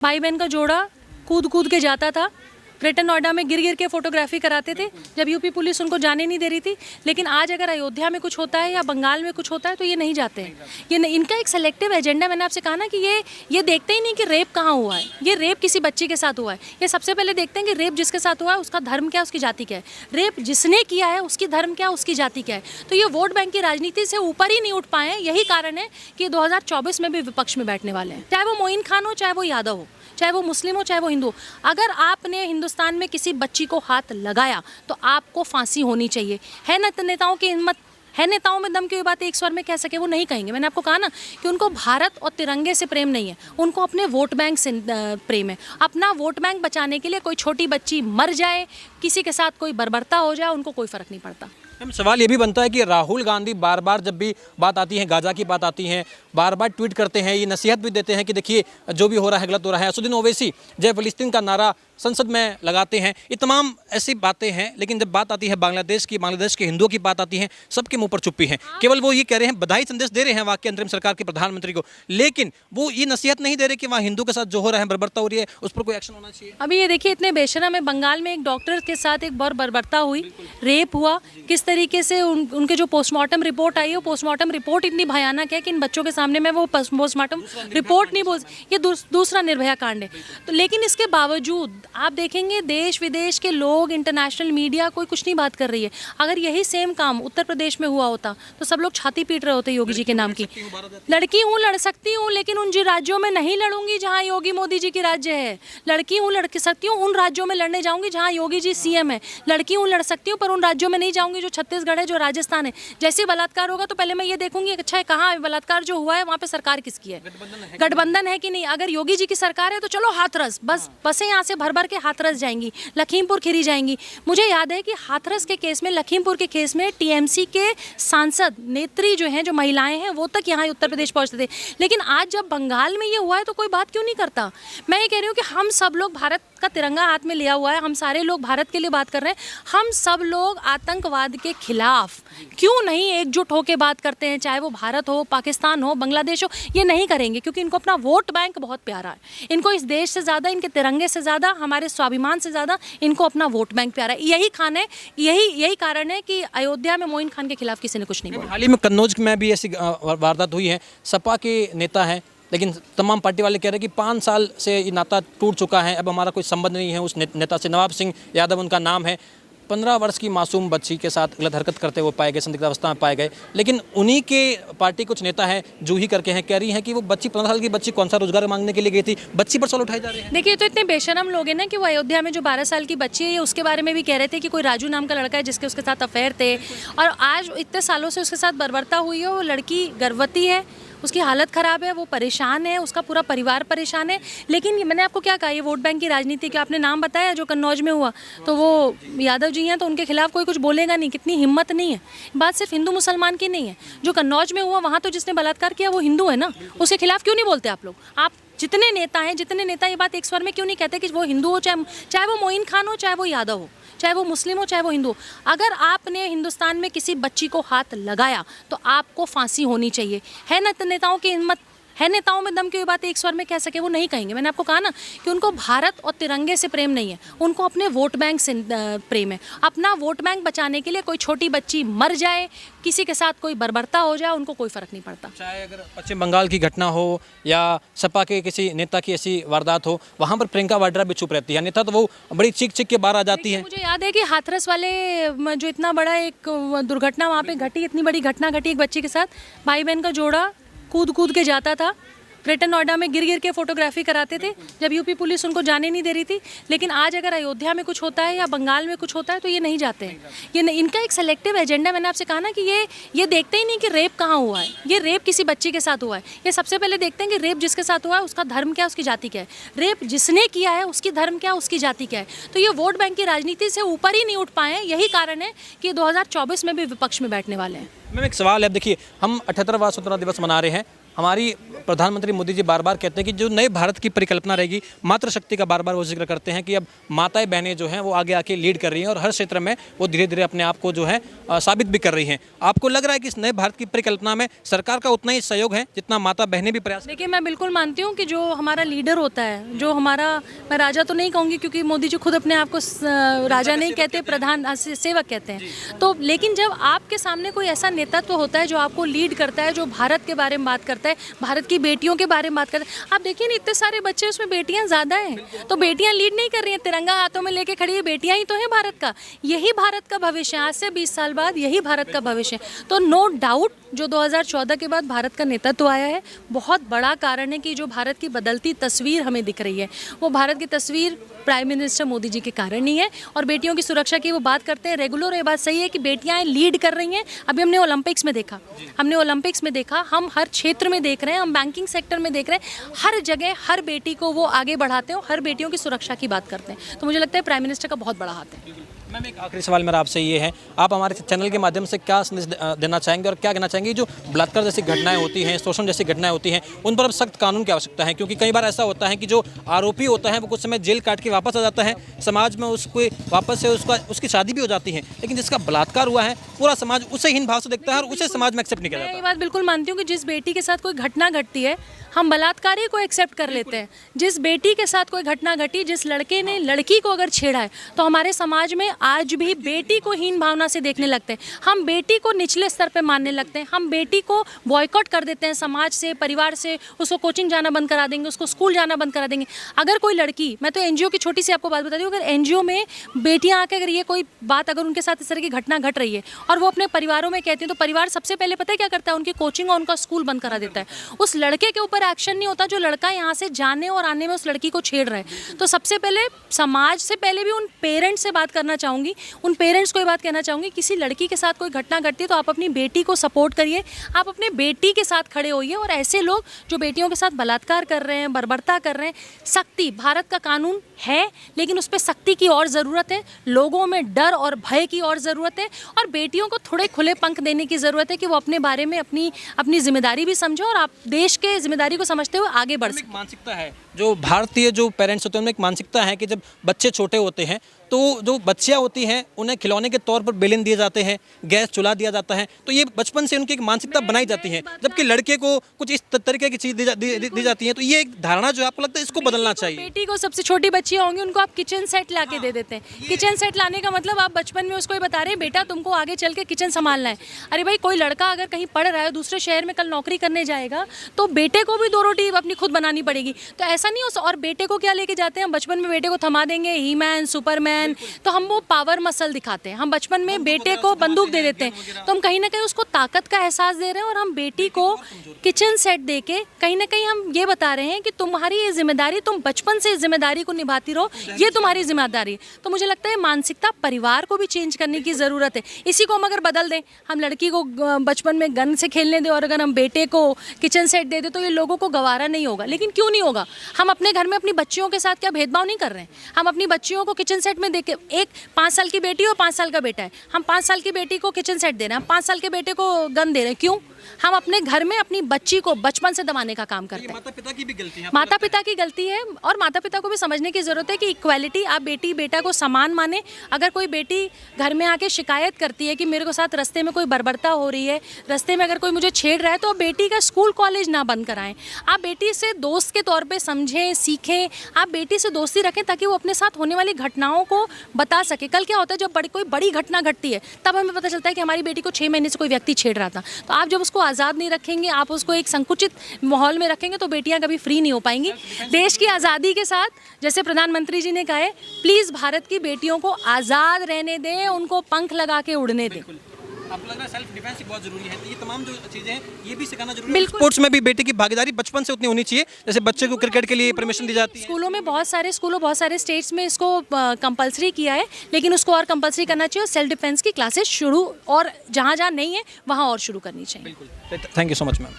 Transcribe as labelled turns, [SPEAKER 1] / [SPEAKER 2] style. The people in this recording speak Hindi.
[SPEAKER 1] भाई बहन का जोड़ा कूद कूद के जाता था, ग्रेटर नोएडा में गिर गिर के फोटोग्राफी कराते थे जब यूपी पुलिस उनको जाने नहीं दे रही थी। लेकिन आज अगर अयोध्या में कुछ होता है या बंगाल में कुछ होता है तो ये नहीं जाते हैं। इनका एक सेलेक्टिव एजेंडा। मैंने आपसे कहा ना कि ये देखते ही नहीं कि रेप कहाँ हुआ है, ये रेप किसी बच्ची के साथ हुआ है। ये सबसे पहले देखते हैं कि रेप जिसके साथ हुआ है उसका धर्म क्या है, उसकी जाति क्या है। रेप जिसने किया है उसकी धर्म क्या है, उसकी जाति क्या है। तो ये वोट बैंक की राजनीति से ऊपर ही नहीं उठ पाए हैं। यही कारण है कि 2024 में भी विपक्ष में बैठने वाले हैं, चाहे वो मोइन खान हो, चाहे वो यादव हो, चाहे वो मुस्लिम हो, चाहे वो हिंदू। अगर आपने हिंदुस्तान में किसी बच्ची को हाथ लगाया तो आपको फांसी होनी चाहिए। है ना नेताओं की हिम्मत, है नेताओं में दम की ये बात एक स्वर में कह सके, वो नहीं कहेंगे। मैंने आपको कहा ना कि उनको भारत और तिरंगे से प्रेम नहीं है, उनको अपने वोट बैंक से प्रेम है। अपना वोट बैंक बचाने के लिए कोई छोटी बच्ची मर जाए, किसी के साथ कोई बर्बरता हो जाए, उनको कोई फर्क नहीं पड़ता।
[SPEAKER 2] सवाल ये भी बनता है कि राहुल गांधी बार बार जब भी बात आती है, गाजा की बात आती है, बार बार ट्वीट करते हैं, ये नसीहत भी देते हैं कि देखिए जो भी हो रहा है गलत हो रहा है। असदुद्दीन ओवैसी जय फिलिस्तीन का नारा संसद में लगाते हैं। ये तमाम ऐसी बातें हैं, लेकिन जब बात आती है बांग्लादेश की, बांग्लादेश के हिंदुओं की बात आती है, सबके मुंह पर चुप्पी है। केवल वो ये कह रहे हैं, बधाई संदेश दे रहे हैं वाकई अंतरिम सरकार के प्रधानमंत्री को, लेकिन वो ये नसीहत नहीं दे रहे कि वहाँ हिंदू के साथ जो हो रहा है, बर्बरता हो रही है, उस पर कोई एक्शन होना चाहिए।
[SPEAKER 1] अभी ये देखिए, इतने बेशरम है। बंगाल में एक डॉक्टर के साथ एक बहुत बर्बरता हुई, रेप हुआ। किस तरीके से उनके जो पोस्टमार्टम रिपोर्ट आई है, वो पोस्टमार्टम रिपोर्ट इतनी भयानक है कि इन बच्चों के सामने मैं वो पोस्टमार्टम रिपोर्ट नहीं बोल, ये दूसरा निर्भया कांड है। तो लेकिन इसके बावजूद आप देखेंगे देश विदेश के लोग, इंटरनेशनल मीडिया, कोई कुछ नहीं बात कर रही है। अगर यही सेम काम उत्तर प्रदेश में हुआ होता तो सब लोग छाती पीट रहे होते योगी जी के नाम की। लड़की हूँ, लड़ सकती हूँ, लेकिन उन राज्यों में नहीं लड़ूंगी जहाँ योगी मोदी जी की राज्य है। लड़की हूँ, लड़ सकती हूँ, उन राज्यों में लड़ने जाऊंगी जहाँ योगी जी सीएम है। लड़की हूँ, लड़ सकती हूँ, पर उन राज्यों में नहीं जाऊंगी जो छत्तीसगढ़ है, जो राजस्थान है। जैसे बलात्कार होगा तो पहले मैं ये देखूंगी, अच्छा है कहाँ बलात्कार जो हुआ है वहाँ पे सरकार किसकी है, गठबंधन है कि नहीं। अगर योगी जी की सरकार है तो चलो हाथरस, बसें यहाँ से भर भर के हाथरस जाएंगी, लखीमपुर खीरी जाएंगी। मुझे याद है कि हाथरस के केस में, लखीमपुर के केस में टीएमसी के सांसद नेत्री जो हैं, जो महिलाएं हैं, वो तक यहाँ उत्तर प्रदेश पहुँचते थे। लेकिन आज जब बंगाल में ये हुआ है तो कोई बात क्यों नहीं करता। मैं ये कह रही हूँ कि हम सब लोग, भारत का तिरंगा हाथ में लिया हुआ है, हम सारे लोग भारत के लिए बात कर रहे हैं। हम सब लोग आतंकवाद के खिलाफ क्यों नहीं एकजुट होकर बात करते हैं, चाहे वो भारत हो, पाकिस्तान हो, बांग्लादेश हो। ये नहीं करेंगे क्योंकि इनको अपना वोट बैंक बहुत प्यारा है। इनको इस देश से ज़्यादा, इनके तिरंगे से ज़्यादा, हमारे स्वाभिमान से ज़्यादा इनको अपना वोट बैंक प्यारा है। यही कारण है कि अयोध्या में मोइन खान के खिलाफ किसी ने कुछ नहीं बोला।
[SPEAKER 2] हाल ही में कन्नौज में भी ऐसी वारदात हुई है। सपा के नेता हैं, लेकिन तमाम पार्टी वाले कह रहे हैं कि 5 साल से ये नाता टूट चुका है, अब हमारा कोई संबंध नहीं है उस नेता से। नवाब सिंह यादव उनका नाम है। 15 वर्ष की मासूम बच्ची के साथ गलत हरकत करते हुए पाए गए, संदिग्ध अवस्था में पाए गए। लेकिन उन्हीं के पार्टी कुछ नेता हैं, जूही करके हैं, कह रही हैं कि वो बच्ची 15 साल की बच्ची कौन सा रोजगार मांगने के लिए गई थी, बच्ची पर सवाल उठाए जा रहे हैं।
[SPEAKER 1] देखिए, तो इतने बेशरम लोग हैं ना कि वो अयोध्या में जो 12 साल की बच्ची है, ये उसके बारे में भी कह रहे थे कि कोई राजू नाम का लड़का है जिसके उसके साथ अफेयर थे, और आज इतने सालों से उसके साथ बर्बरता हुई है। वो लड़की गर्भवती है, उसकी हालत ख़राब है, वो परेशान है, उसका पूरा परिवार परेशान है। लेकिन मैंने आपको क्या कहा, ये वोट बैंक की राजनीति की आपने नाम बताया जो कन्नौज में हुआ, तो वो यादव जी हैं, तो उनके खिलाफ कोई कुछ बोलेगा नहीं। कितनी हिम्मत नहीं है। बात सिर्फ हिंदू मुसलमान की नहीं है। जो कन्नौज में हुआ वहाँ तो जिसने बलात्कार किया वो हिंदू है ना, उसके खिलाफ क्यों नहीं बोलते आप लोग? आप जितने नेता ये बात एक स्वर में क्यों नहीं कहते कि वो हिंदू हो, चाहे वो मोइन खान हो, चाहे वो यादव हो, चाहे वो मुस्लिम हो, चाहे वो हिंदू। अगर आपने हिंदुस्तान में किसी बच्ची को हाथ लगाया तो आपको फांसी होनी चाहिए। है ना नेताओं की हिम्मत, है नेताओं में दम की ये बात एक स्वर में कह सके, वो नहीं कहेंगे। मैंने आपको कहा ना कि उनको भारत और तिरंगे से प्रेम नहीं है, उनको अपने वोट बैंक से प्रेम है। अपना वोट बैंक बचाने के लिए कोई छोटी बच्ची मर जाए, किसी के साथ कोई बर्बरता हो जाए, उनको कोई फर्क नहीं पड़ता।
[SPEAKER 2] चाहे अगर पश्चिम बंगाल की घटना हो या सपा के किसी नेता की ऐसी वारदात हो, वहाँ पर प्रियंका वाड्रा भी चुप रहती है, अन्यथा तो वो बड़ी चीख के बाहर आ जाती है।
[SPEAKER 1] मुझे याद है कि हाथरस वाले जो इतना बड़ा एक दुर्घटना वहाँ पे घटी, इतनी बड़ी घटना घटी एक बच्ची के साथ, भाई बहन का जोड़ा कूद कूद के जाता था, ग्रेटर नोएडा में गिर गिर के फोटोग्राफी कराते थे जब यूपी पुलिस उनको जाने नहीं दे रही थी। लेकिन आज अगर अयोध्या में कुछ होता है या बंगाल में कुछ होता है तो ये नहीं जाते हैं। इनका एक सेलेक्टिव एजेंडा। मैंने आपसे कहा ना कि ये देखते ही नहीं कि रेप कहाँ हुआ है, ये रेप किसी बच्ची के साथ हुआ है। ये सबसे पहले देखते हैं कि रेप जिसके साथ हुआ है उसका धर्म क्या है, उसकी जाति क्या है। रेप जिसने किया है उसकी धर्म क्या है, उसकी जाति क्या है। तो ये वोट बैंक की राजनीति से ऊपर ही नहीं उठ पाए हैं। यही कारण है कि 2024 में भी विपक्ष में बैठने वाले हैं।
[SPEAKER 2] मैम, एक सवाल है। देखिए, हम 78वां स्वतंत्रता दिवस मना रहे हैं। हमारी प्रधानमंत्री मोदी जी बार बार कहते हैं कि जो नए भारत की परिकल्पना रहेगी, मातृशक्ति का बार बार वो जिक्र करते हैं कि अब माताएं बहनें जो हैं वो आगे आके लीड कर रही हैं और हर क्षेत्र में वो धीरे धीरे अपने आप को जो है साबित भी कर रही हैं। आपको लग रहा है कि इस नए भारत की परिकल्पना में सरकार का उतना ही सहयोग है जितना माता बहनें भी प्रयास?
[SPEAKER 1] देखिए, मैं बिल्कुल मानती हूँ कि जो हमारा लीडर होता है, जो हमारा, मैं राजा तो नहीं कहूँगी क्योंकि मोदी जी खुद अपने आप को राजा नहीं कहते, प्रधान सेवक कहते हैं, तो लेकिन जब आपके सामने कोई ऐसा नेतृत्व होता है जो आपको लीड करता है, जो भारत के बारे में बात करता है, भारत की बेटियों के बारे में बात करता है, आप देखिए ना इतने सारे बच्चे, उसमें बेटियां ज़्यादा हैं, तो बेटियां लीड नहीं कर रही हैं, तिरंगा हाथों में लेके खड़ी है, बेटियां ही तो हैं भारत का, यही भारत का भविष्य है, आज से 20 साल बाद यही भारत का भविष्य है। तो नो डाउट जो 2014 के बाद भारत का नेतृत्व आया है, बहुत बड़ा कारण है कि जो भारत की बदलती तस्वीर हमें दिख रही है, वो भारत की तस्वीर प्राइम मिनिस्टर मोदी जी के कारण ही है। और बेटियों की सुरक्षा की वो बात करते हैं रेगुलर, ये बात सही है कि बेटियां लीड कर रही हैं। अभी हमने ओलंपिक्स में देखा, हम हर क्षेत्र में देख रहे हैं, हम बैंकिंग सेक्टर में देख रहे हैं, हर जगह हर बेटी को वो आगे बढ़ाते हैं, हर बेटियों की सुरक्षा की बात करते हैं। तो मुझे लगता है प्राइम मिनिस्टर का बहुत बड़ा हाथ है।
[SPEAKER 2] मैम, एक आखिरी सवाल मेरा आपसे ये है, आप हमारे चैनल के माध्यम से क्या संदेश देना चाहेंगे और क्या कहना चाहेंगे जो बलात्कार जैसी घटनाएं होती हैं, शोषण जैसी घटनाएं होती हैं, उन पर अब सख्त कानून की आवश्यकता है? क्योंकि कई बार ऐसा होता है कि जो आरोपी होता है वो कुछ समय जेल काट के वापस आ जाता है, समाज में उसको वापस से उसकी शादी भी हो जाती है, लेकिन जिसका बलात्कार हुआ है पूरा समाज उसे हीन भाव से देखता है और उसे समाज में एक्सेप्ट नहीं किया
[SPEAKER 1] मैं
[SPEAKER 2] जाता।
[SPEAKER 1] ये बात बिल्कुल मानती हूँ कि जिस बेटी के साथ कोई घटना घटती है, हम बलात्कारी को एक्सेप्ट कर लेते हैं। जिस बेटी के साथ कोई घटना घटी, जिस लड़के ने लड़की को अगर छेड़ा है, तो हमारे समाज में आज भी बेटी को हीन भावना से देखने लगते हैं, हम बेटी को निचले स्तर पे मानने लगते हैं, हम बेटी को बॉयकॉट कर देते हैं समाज से, परिवार से, उसको कोचिंग जाना बंद करा देंगे, उसको स्कूल जाना बंद करा देंगे। अगर कोई लड़की, मैं तो एनजीओ की छोटी सी आपको बात बता दूँ, अगर एनजीओ में बेटियाँ आकर अगर ये कोई बात, अगर उनके साथ इस तरह की घटना घट रही है और वो अपने परिवारों में कहती हैं, तो परिवार सबसे पहले पता है क्या करता है, उनकी कोचिंग और उनका स्कूल बंद करा देता है। उस लड़के के ऊपर एक्शन नहीं होता जो लड़का यहाँ से जाने और आने में उस लड़की को छेड़ रहा है। तो सबसे पहले समाज से पहले भी उन पेरेंट्स से बात करना चाहूँगी, उन पेरेंट्स को ये बात कहना चाहूँगी, किसी लड़की के साथ कोई घटना घटती है तो आप अपनी बेटी को सपोर्ट करिए, आप अपने बेटी के साथ खड़े होइए। और ऐसे लोग जो बेटियों के साथ बलात्कार कर रहे हैं, बर्बरता कर रहे हैं, सख्ती, भारत का कानून है लेकिन उस पर सख्ती की और ज़रूरत है, लोगों में डर और भय की और ज़रूरत है, और बेटियों को थोड़े खुले पंख देने की ज़रूरत है कि वो अपने बारे में अपनी जिम्मेदारी भी समझो और आप देश के जिम्मेदारी को समझते हुए आगे बढ़ सकते।
[SPEAKER 2] मानसिकता है जो भारतीय जो पेरेंट्स होते हैं उनमें एक मानसिकता है कि जब बच्चे छोटे होते हैं तो जो बच्चियां होती हैं उन्हें खिलौने के तौर पर बेलन दिए जाते हैं, गैस चूल्हा दिया जाता है, तो ये बचपन से उनकी एक मानसिकता बनाई जाती है। जबकि लड़के को कुछ इस तरीके की चीज़ दी जाती है, तो ये एक धारणा जो आपको लगता है इसको बदलना चाहिए।
[SPEAKER 1] बेटी को, सबसे छोटी बच्चियां होंगी, उनको आप किचन सेट ला के दे देते हैं। किचन सेट लाने का मतलब आप बचपन में उसको ये बता रहे हैं, बेटा तुमको आगे चल के किचन संभालना है। अरे भाई, कोई लड़का अगर कहीं पढ़ रहा है, दूसरे शहर में कल नौकरी करने जाएगा, तो बेटे को भी 2 रोटी अपनी खुद बनानी पड़ेगी। तो ऐसा नहीं हो, और बेटे को क्या लेके जाते हैं, बचपन में बेटे को थमा देंगे ही मैन, सुपरमैन, तो हम वो पावर मसल दिखाते हैं। हम बचपन में बेटे को बंदूक दे देते हैं, तो हम कहीं ना कहीं उसको ताकत का एहसास दे रहे हैं, और हम बेटी को किचन सेट दे के कहीं ना कहीं हम ये बता रहे हैं कि तुम्हारी ये जिम्मेदारी, तुम बचपन से इस जिम्मेदारी को निभाती रहो, ये तुम्हारी जिम्मेदारी है। तो मुझे लगता है मानसिकता परिवार को भी चेंज करने की ज़रूरत है। इसी को हम अगर बदल दें, हम लड़की को बचपन में गन से खेलने दें और अगर हम बेटे को किचन सेट दे दें, तो ये लोगों को गवारा नहीं होगा। लेकिन क्यों नहीं होगा? हम अपने घर में अपनी बच्चियों के साथ क्या भेदभाव नहीं कर रहे हैं? हम अपनी बच्चियों को किचन सेट में देके, एक 5 साल की बेटी और 5 साल का बेटा है, हम 5 साल की बेटी को किचन सेट दे रहे हैं, हम 5 साल के बेटे को गन दे रहे हैं, क्यों? हम अपने घर में अपनी बच्ची को बचपन से दबाने का काम करते हैं।
[SPEAKER 2] माता पिता की भी गलती है,
[SPEAKER 1] माता पिता की गलती है, और माता पिता को भी समझने की ज़रूरत है कि इक्वालिटी, आप बेटी बेटा को समान माने। अगर कोई बेटी घर में आके शिकायत करती है कि मेरे को साथ रास्ते में कोई बर्बरता हो रही है, रास्ते में अगर कोई मुझे छेड़ रहा है, तो बेटी का स्कूल कॉलेज ना बंद कराएं। आप बेटी से दोस्त के तौर पे समझें, सीखें, आप बेटी से दोस्ती रखें ताकि वो अपने साथ होने वाली घटनाओं को बता सके। कल क्या होता है, जब कोई बड़ी घटना घटती है, तब हमें पता चलता है कि हमारी बेटी को 6 महीने से कोई व्यक्ति छेड़ रहा था। तो आप जब उसको आज़ाद नहीं रखेंगे, आप उसको एक संकुचित माहौल में रखेंगे, तो बेटियां कभी फ्री नहीं हो पाएंगी। देश की आज़ादी के साथ, जैसे प्रधानमंत्री जी ने कहा है, प्लीज़ भारत की बेटियों को आज़ाद रहने दें, उनको पंख लगा के उड़ने दें।
[SPEAKER 2] आपको लग रहा है सेल्फ डिफेंस बहुत जरूरी है, तो ये तमाम जो चीज़ें हैं ये भी सिखाना जरूरी है। स्पोर्ट्स में भी बेटे की भागीदारी बचपन से उतनी होनी चाहिए, जैसे बच्चे को क्रिकेट के लिए परमिशन दी जाती है।
[SPEAKER 1] स्कूलों में बहुत सारे स्टेट्स में इसको कंपलसरी किया है, लेकिन उसको और कंपलसरी करना चाहिए, और सेल्फ डिफेंस की क्लासेस शुरू, और जहाँ नहीं है वहाँ और शुरू करनी चाहिए।
[SPEAKER 2] बिल्कुल, thank you so much ma'am.